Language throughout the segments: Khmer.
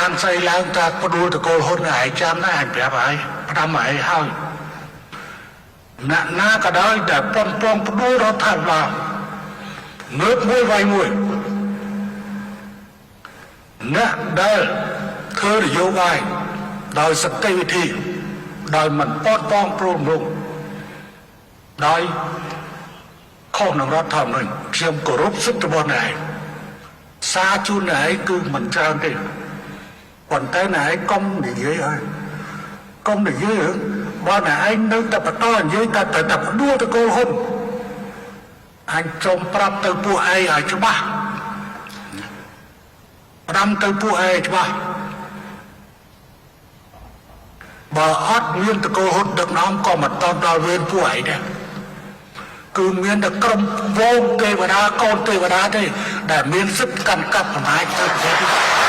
បានស្អីឡើងតាផ្ដួលតកូលហ៊ុនឯងចាំណាអញប្រាប់ហើយផ្ដាំឯងហើយអ្នកណាក៏ដោយតែប៉ុនប៉ងផ្ដួលរដ្ឋាភិបាលងើបមួយវាយមួយអ្នកដែលធ្វើនយោបាយដោយសន្តិវិធីដោយមិនប៉ុនប៉ងព្រមរងដោយខុសនឹងរដ្ឋធម្មនុញ្ញខ្ញុំគោរពសិទ្ធិរបស់អ្នកឯងសារជូនអ្នកឯងគឺមិនច្រើនទេប៉ុន្តែអ្នកឯងកុំនិយាយហើយកុំនិយាយបើអ្នកឯងនៅតែបន្តនិយាយតែផ្ដួលតកូលហ៊ុនអញចង់ប្រាប់ទៅពួកឯងឲ្យច្បាស់ផ្ដាំទៅពួកឯងច្បាស់បើអត់មានតកូលហ៊ុនដឹកនាំក៏មិនតដល់វេនពួកឯងដែរគឺមានតែក្រុមវងទេវតាកូនទេវតាទេដែលមានសិទ្ធិកាន់កាប់អំណាចទៅប្រទេស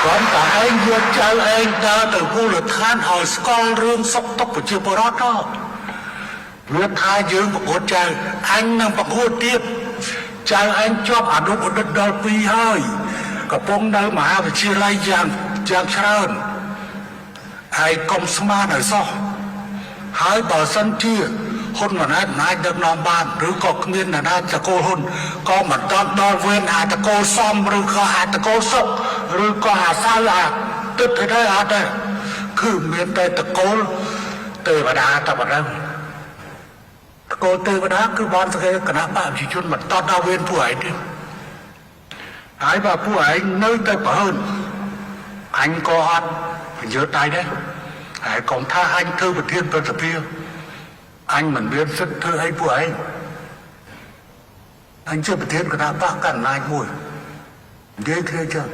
គាត់តែឯងយកចៅឯងដើរទៅមូលដ្ឋានឲ្យស្គាល់រឿងសុខទុក្ខប្រជាពលរដ្ឋទៅវាថាយើងប្រកួតចៅអញនឹងប្រកួតទៀតចៅឯងជាប់អនុឧត្តរដល់2ហើយកំពុងនៅមហាវិទ្យាល័យយ៉ាងច្រើនហើយកុំស្មានឲ្យសោះហើយបើសិនជាហ៊ុនមិនអាចដឹកនាំបានឬក៏គ្មានអ្នកណាតកូលហ៊ុនក៏មិនដល់វេនអាតកូលសំឬក៏អាតកូលសុកឬក៏អាសៅអាទឹកទៅដែរអត់ទេគឺមានតែតកូលទេវតាតែប៉ុណ្ណឹងតកូលទេវតាគឺបានស្គាល់គណៈបព្វជិជនមិនដល់វេនពួកឯងទេហើយបើពួកឯងនៅតែបើអញក៏អត់បញ្ញើដៃដែរហើយកុំថាអញធ្វើប្រធានប្រតិភិអញមិនមានសិទ្ធិធ្វើអីពួកឯងអញជាប្រធានគណៈបកកណ្ដាលមួយនិយាយគ្នាចឹង